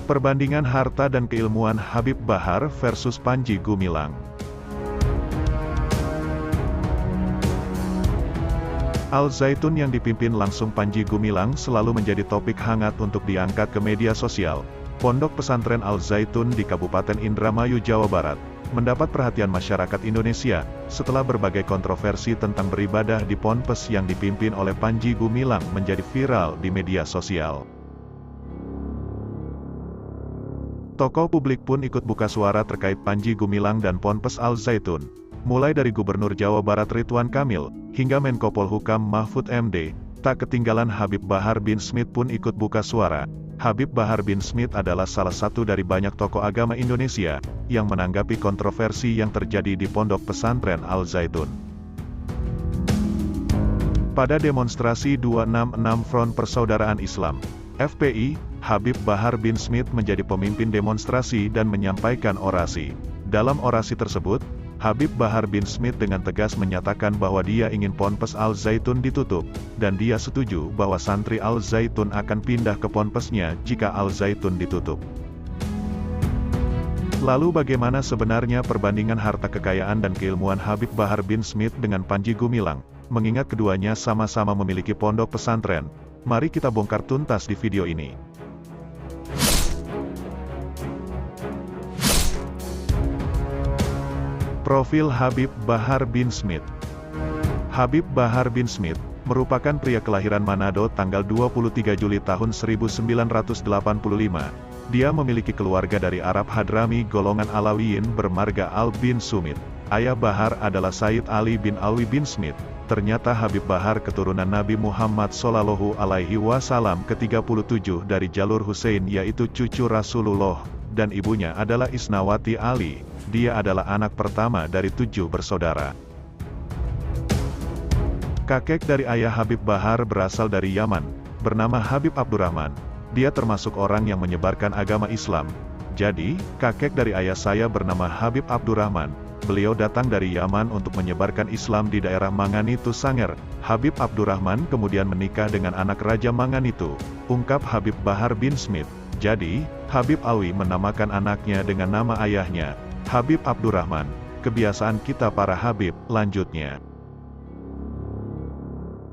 Perbandingan harta dan keilmuan Habib Bahar versus Panji Gumilang. Al Zaitun yang dipimpin langsung Panji Gumilang selalu menjadi topik hangat untuk diangkat ke media sosial. Pondok pesantren Al Zaitun di Kabupaten Indramayu, Jawa Barat, mendapat perhatian masyarakat Indonesia, setelah berbagai kontroversi tentang beribadah di ponpes yang dipimpin oleh Panji Gumilang menjadi viral di media sosial. Tokoh publik pun ikut buka suara terkait Panji Gumilang dan Ponpes Al Zaitun. Mulai dari Gubernur Jawa Barat Ridwan Kamil, hingga Menko Polhukam Mahfud MD, tak ketinggalan Habib Bahar bin Smith pun ikut buka suara. Habib Bahar bin Smith adalah salah satu dari banyak tokoh agama Indonesia, yang menanggapi kontroversi yang terjadi di Pondok Pesantren Al Zaitun. Pada demonstrasi 266 Front Persaudaraan Islam, FPI, Habib Bahar bin Smith menjadi pemimpin demonstrasi dan menyampaikan orasi. Dalam orasi tersebut, Habib Bahar bin Smith dengan tegas menyatakan bahwa dia ingin Ponpes Al Zaitun ditutup, dan dia setuju bahwa santri Al Zaitun akan pindah ke ponpesnya jika Al Zaitun ditutup. Lalu bagaimana sebenarnya perbandingan harta kekayaan dan keilmuan Habib Bahar bin Smith dengan Panji Gumilang, mengingat keduanya sama-sama memiliki pondok pesantren? Mari kita bongkar tuntas di video ini. Profil Habib Bahar bin Smith. Habib Bahar bin Smith merupakan pria kelahiran Manado tanggal 23 Juli tahun 1985. Dia memiliki keluarga dari Arab Hadrami golongan Alawiyin bermarga Al bin Sumit. Ayah Bahar adalah Sayyid Ali bin Alwi bin Smith. Ternyata Habib Bahar keturunan Nabi Muhammad Shallallahu Alaihi Wasallam ke-37 dari jalur Hussein, yaitu cucu Rasulullah, dan ibunya adalah Isnawati Ali. Dia adalah anak pertama dari 7 bersaudara. Kakek dari ayah Habib Bahar berasal dari Yaman, bernama Habib Abdurrahman. Dia termasuk orang yang menyebarkan agama Islam. Jadi, kakek dari ayah saya bernama Habib Abdurrahman. Beliau datang dari Yaman untuk menyebarkan Islam di daerah Manganitu Sanger. Habib Abdurrahman kemudian menikah dengan anak Raja Manganitu, ungkap Habib Bahar bin Smith. Jadi, Habib Alwi menamakan anaknya dengan nama ayahnya, Habib Abdurrahman. Kebiasaan kita para Habib, lanjutnya.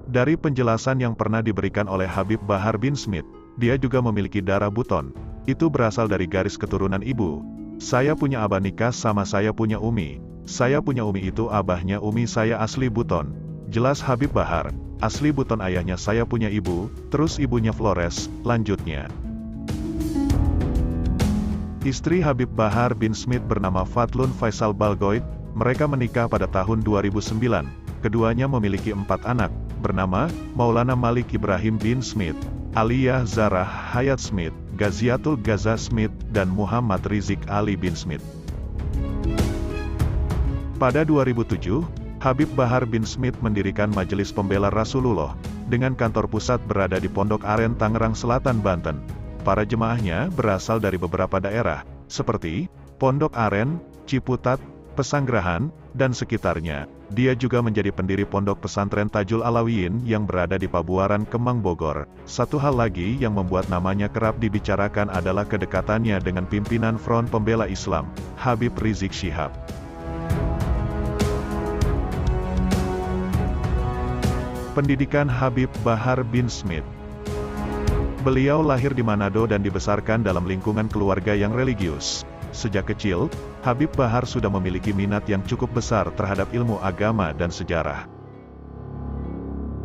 Dari penjelasan yang pernah diberikan oleh Habib Bahar bin Smith, dia juga memiliki darah buton. Itu berasal dari garis keturunan ibu. Saya punya abah nikah sama saya punya umi. Saya punya umi itu abahnya umi saya asli buton. Jelas Habib Bahar, asli buton ayahnya saya punya ibu, terus ibunya Flores, lanjutnya. Istri Habib Bahar bin Smith bernama Fatlun Faisal Balgoid. Mereka menikah pada tahun 2009. Keduanya memiliki 4 anak, bernama Maulana Malik Ibrahim bin Smith, Aliyah Zarah Hayat Smith, Gaziatul Gaza Smith, dan Muhammad Rizik Ali bin Smith. Pada 2007, Habib Bahar bin Smith mendirikan Majelis Pembela Rasulullah, dengan kantor pusat berada di Pondok Aren, Tangerang Selatan, Banten. Para jemaahnya berasal dari beberapa daerah, seperti Pondok Aren, Ciputat, Pesanggerahan, dan sekitarnya. Dia juga menjadi pendiri Pondok Pesantren Tajul Alawiyin yang berada di Pabuaran, Kemang, Bogor. Satu hal lagi yang membuat namanya kerap dibicarakan adalah kedekatannya dengan pimpinan Front Pembela Islam, Habib Rizik Syihab. Pendidikan Habib Bahar bin Smith. Beliau lahir di Manado dan dibesarkan dalam lingkungan keluarga yang religius. Sejak kecil, Habib Bahar sudah memiliki minat yang cukup besar terhadap ilmu agama dan sejarah.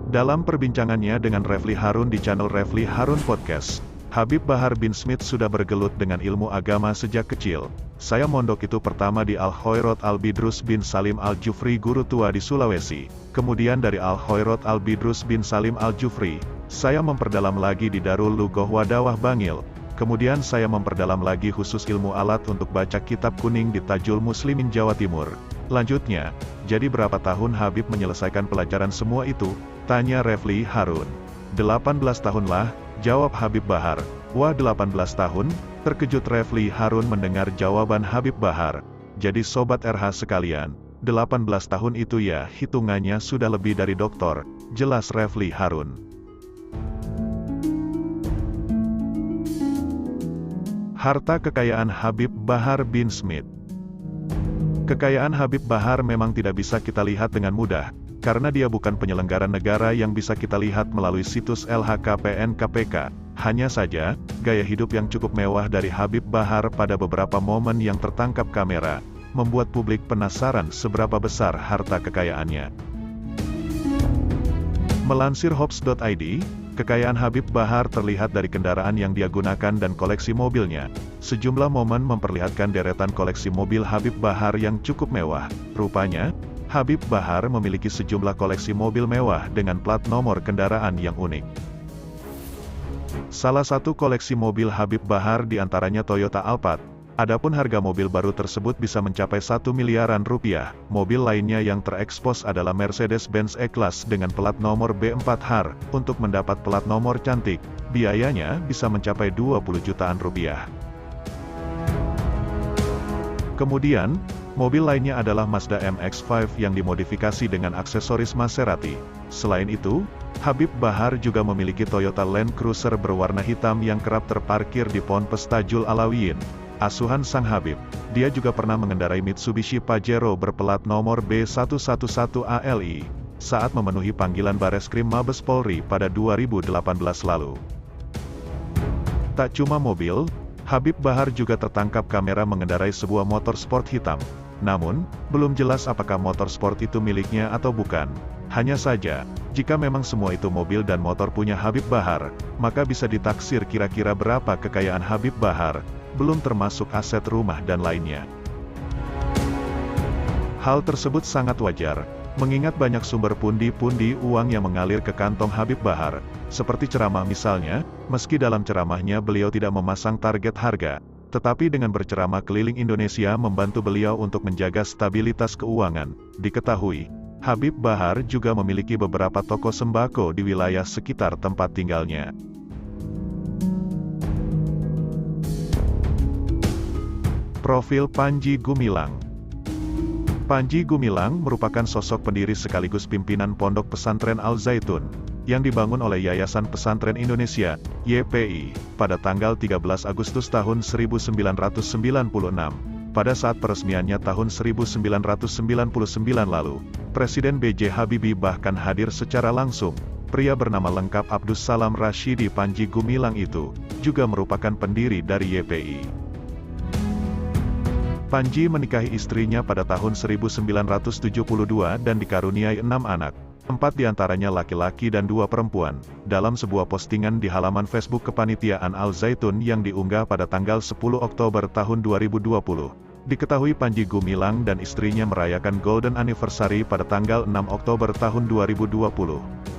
Dalam perbincangannya dengan Refli Harun di channel Refli Harun Podcast, Habib Bahar bin Smith sudah bergelut dengan ilmu agama sejak kecil. Saya mondok itu pertama di Al-Khoirot Al-Bidrus bin Salim Al-Jufri, guru tua di Sulawesi. Kemudian dari Al-Khoirot Al-Bidrus bin Salim Al-Jufri, saya memperdalam lagi di Darul Lugoh Wadawah Bangil. Kemudian saya memperdalam lagi khusus ilmu alat untuk baca kitab kuning di Tajul Muslimin Jawa Timur. Lanjutnya, jadi berapa tahun Habib menyelesaikan pelajaran semua itu? Tanya Refli Harun. 18 tahun lah, jawab Habib Bahar. Wah, 18 tahun? Terkejut Refli Harun mendengar jawaban Habib Bahar. Jadi sobat RH sekalian, 18 tahun itu ya hitungannya sudah lebih dari doktor, jelas Refli Harun. Harta kekayaan Habib Bahar bin Smith. Kekayaan Habib Bahar memang tidak bisa kita lihat dengan mudah, karena dia bukan penyelenggara negara yang bisa kita lihat melalui situs LHKPN KPK. Hanya saja, gaya hidup yang cukup mewah dari Habib Bahar pada beberapa momen yang tertangkap kamera, membuat publik penasaran seberapa besar harta kekayaannya. Melansir Hops.id, kekayaan Habib Bahar terlihat dari kendaraan yang dia gunakan dan koleksi mobilnya. Sejumlah momen memperlihatkan deretan koleksi mobil Habib Bahar yang cukup mewah. Rupanya, Habib Bahar memiliki sejumlah koleksi mobil mewah dengan plat nomor kendaraan yang unik. Salah satu koleksi mobil Habib Bahar diantaranya Toyota Alphard. Adapun harga mobil baru tersebut bisa mencapai 1 miliaran rupiah. Mobil lainnya yang terekspos adalah Mercedes-Benz E-Class dengan plat nomor B4HR. Untuk mendapat plat nomor cantik, biayanya bisa mencapai 20 jutaan rupiah. Kemudian, mobil lainnya adalah Mazda MX-5 yang dimodifikasi dengan aksesoris Maserati. Selain itu, Habib Bahar juga memiliki Toyota Land Cruiser berwarna hitam yang kerap terparkir di Ponpes Tajul Alawiyin, asuhan sang Habib. Dia juga pernah mengendarai Mitsubishi Pajero berplat nomor B111ALI, saat memenuhi panggilan Bareskrim Mabes Polri pada 2018 lalu. Tak cuma mobil, Habib Bahar juga tertangkap kamera mengendarai sebuah motor sport hitam. Namun, belum jelas apakah motor sport itu miliknya atau bukan. Hanya saja, jika memang semua itu mobil dan motor punya Habib Bahar, maka bisa ditaksir kira-kira berapa kekayaan Habib Bahar, belum termasuk aset rumah dan lainnya. Hal tersebut sangat wajar, mengingat banyak sumber pundi-pundi uang yang mengalir ke kantong Habib Bahar. Seperti ceramah misalnya, meski dalam ceramahnya beliau tidak memasang target harga, tetapi dengan berceramah keliling Indonesia membantu beliau untuk menjaga stabilitas keuangan. Diketahui, Habib Bahar juga memiliki beberapa toko sembako di wilayah sekitar tempat tinggalnya. Profil Panji Gumilang. Panji Gumilang merupakan sosok pendiri sekaligus pimpinan Pondok Pesantren Al Zaitun, yang dibangun oleh Yayasan Pesantren Indonesia, YPI, pada tanggal 13 Agustus tahun 1996. Pada saat peresmiannya tahun 1999 lalu, Presiden B.J. Habibie bahkan hadir secara langsung. Pria bernama lengkap Abdus Salam Rashidi Panji Gumilang itu, juga merupakan pendiri dari YPI. Panji menikahi istrinya pada tahun 1972 dan dikaruniai 6 anak. 4 diantaranya laki-laki dan 2 perempuan. Dalam sebuah postingan di halaman Facebook Kepanitiaan Al Zaitun yang diunggah pada tanggal 10 Oktober tahun 2020, diketahui Panji Gumilang dan istrinya merayakan Golden Anniversary pada tanggal 6 Oktober tahun 2020.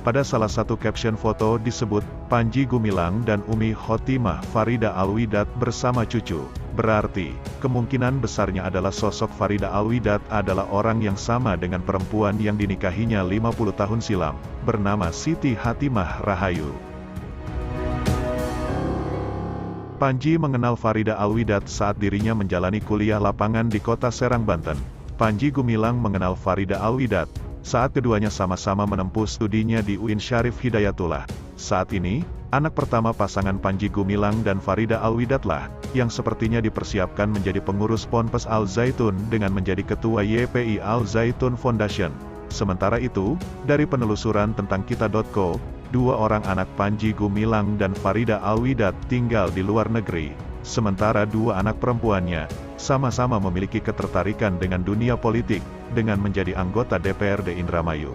Pada salah satu caption foto disebut, Panji Gumilang dan Umi Khotimah Farida Alwidat bersama cucu. Berarti, kemungkinan besarnya adalah sosok Farida Alwidat adalah orang yang sama dengan perempuan yang dinikahinya 50 tahun silam, bernama Siti Hatimah Rahayu. Panji mengenal Farida Alwidat saat dirinya menjalani kuliah lapangan di kota Serang, Banten. Panji Gumilang mengenal Farida Alwidat saat keduanya sama-sama menempuh studinya di UIN Syarif Hidayatullah. Saat ini, anak pertama pasangan Panji Gumilang dan Farida Alwidat lah, yang sepertinya dipersiapkan menjadi pengurus Ponpes Al Zaitun dengan menjadi ketua YPI Al Zaitun Foundation. Sementara itu, dari penelusuran tentang kita.co, 2 orang anak Panji Gumilang dan Farida Alwidat tinggal di luar negeri, sementara 2 anak perempuannya sama-sama memiliki ketertarikan dengan dunia politik, dengan menjadi anggota DPRD Indramayu.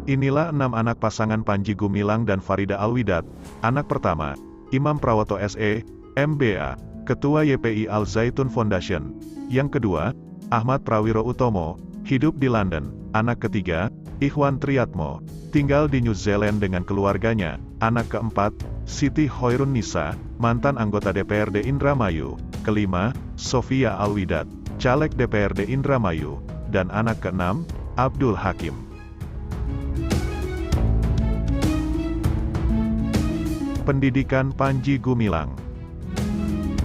Inilah 6 anak pasangan Panji Gumilang dan Farida Alwidat. Anak pertama, Imam Prawoto SE, MBA, Ketua YPI Al Zaitun Foundation. Yang kedua, Ahmad Prawiro Utomo, hidup di London. Anak ketiga, Ikhwan Triatmo, tinggal di New Zealand dengan keluarganya. Anak keempat, Siti Hoirun Nisa, mantan anggota DPRD Indramayu. Kelima, Sofia Alwidat, caleg DPRD Indramayu. Dan anak keenam, Abdul Hakim. Pendidikan Panji Gumilang.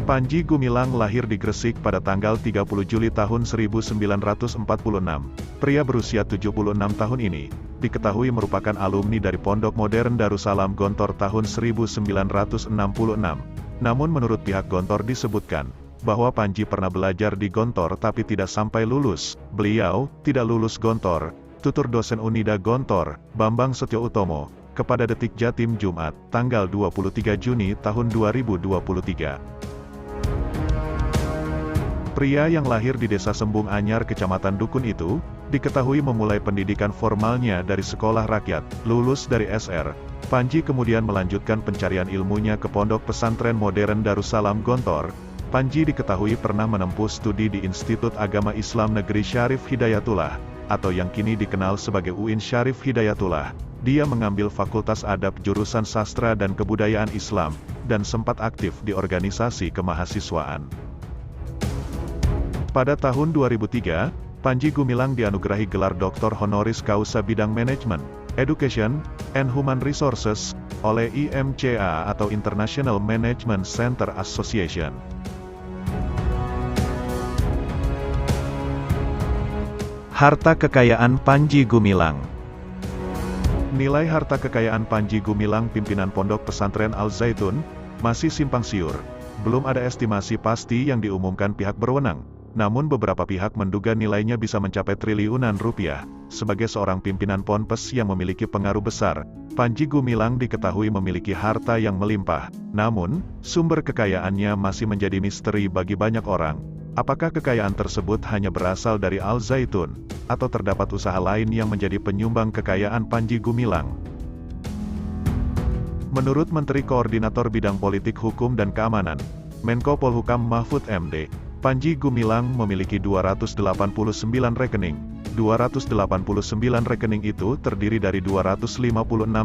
Panji Gumilang lahir di Gresik pada tanggal 30 Juli tahun 1946. Pria berusia 76 tahun ini, diketahui merupakan alumni dari Pondok Modern Darussalam Gontor tahun 1966. Namun menurut pihak Gontor disebutkan, bahwa Panji pernah belajar di Gontor tapi tidak sampai lulus. Beliau tidak lulus Gontor, tutur dosen Unida Gontor, Bambang Setio Utomo, kepada Detik Jatim Jumat, tanggal 23 Juni tahun 2023. Pria yang lahir di Desa Sembung Anyar, Kecamatan Dukun itu, diketahui memulai pendidikan formalnya dari sekolah rakyat, lulus dari SR. Panji kemudian melanjutkan pencarian ilmunya ke Pondok Pesantren Modern Darussalam Gontor. Panji diketahui pernah menempuh studi di Institut Agama Islam Negeri Syarif Hidayatullah, atau yang kini dikenal sebagai UIN Syarif Hidayatullah. Dia mengambil Fakultas Adab jurusan Sastra dan Kebudayaan Islam, dan sempat aktif di organisasi kemahasiswaan. Pada tahun 2003, Panji Gumilang dianugerahi gelar Doktor Honoris Causa bidang Manajemen, Education, and Human Resources, oleh IMCA atau International Management Center Association. Harta kekayaan Panji Gumilang. Nilai harta kekayaan Panji Gumilang pimpinan Pondok Pesantren Al Zaitun, masih simpang siur. Belum ada estimasi pasti yang diumumkan pihak berwenang. Namun beberapa pihak menduga nilainya bisa mencapai triliunan rupiah. Sebagai seorang pimpinan Ponpes yang memiliki pengaruh besar, Panji Gumilang diketahui memiliki harta yang melimpah. Namun, sumber kekayaannya masih menjadi misteri bagi banyak orang. Apakah kekayaan tersebut hanya berasal dari Al Zaitun, atau terdapat usaha lain yang menjadi penyumbang kekayaan Panji Gumilang? Menurut Menteri Koordinator Bidang Politik Hukum dan Keamanan, Menko Polhukam Mahfud MD, Panji Gumilang memiliki 289 rekening. 289 rekening itu terdiri dari 256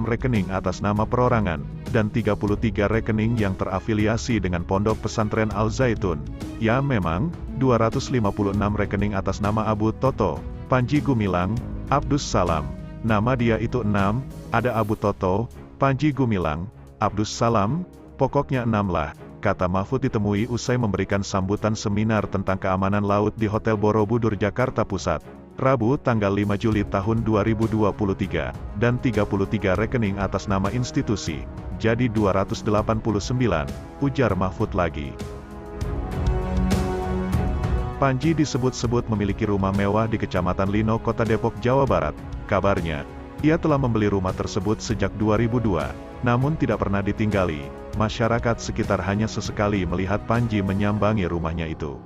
rekening atas nama perorangan, dan 33 rekening yang terafiliasi dengan Pondok Pesantren Al Zaitun. Ya memang, 256 rekening atas nama Abu Toto, Panji Gumilang, Abdus Salam. Nama dia itu 6, ada Abu Toto, Panji Gumilang, Abdus Salam, pokoknya 6 lah. Kata Mahfud ditemui usai memberikan sambutan seminar tentang keamanan laut di Hotel Borobudur, Jakarta Pusat, Rabu tanggal 5 Juli tahun 2023, dan 33 rekening atas nama institusi, jadi 289, ujar Mahfud lagi. Panji disebut-sebut memiliki rumah mewah di Kecamatan Lino, Kota Depok, Jawa Barat. Kabarnya, ia telah membeli rumah tersebut sejak 2002, namun tidak pernah ditinggali. Masyarakat sekitar hanya sesekali melihat Panji menyambangi rumahnya itu.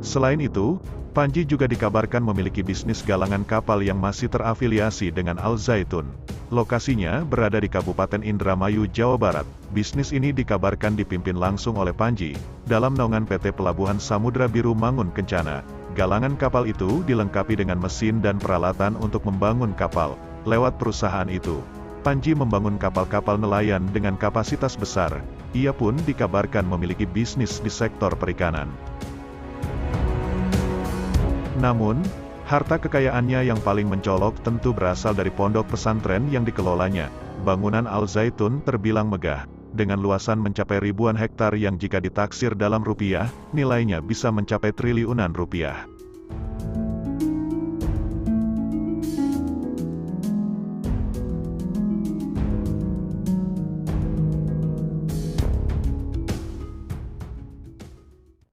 Selain itu, Panji juga dikabarkan memiliki bisnis galangan kapal yang masih terafiliasi dengan Al Zaitun. Lokasinya berada di Kabupaten Indramayu, Jawa Barat. Bisnis ini dikabarkan dipimpin langsung oleh Panji, dalam naungan PT Pelabuhan Samudra Biru Mangun Kencana. Galangan kapal itu dilengkapi dengan mesin dan peralatan untuk membangun kapal. Lewat perusahaan itu, Panji membangun kapal-kapal nelayan dengan kapasitas besar. Ia pun dikabarkan memiliki bisnis di sektor perikanan. Namun, harta kekayaannya yang paling mencolok tentu berasal dari pondok pesantren yang dikelolanya. Bangunan Al Zaitun terbilang megah, dengan luasan mencapai ribuan hektar yang jika ditaksir dalam rupiah, nilainya bisa mencapai triliunan rupiah.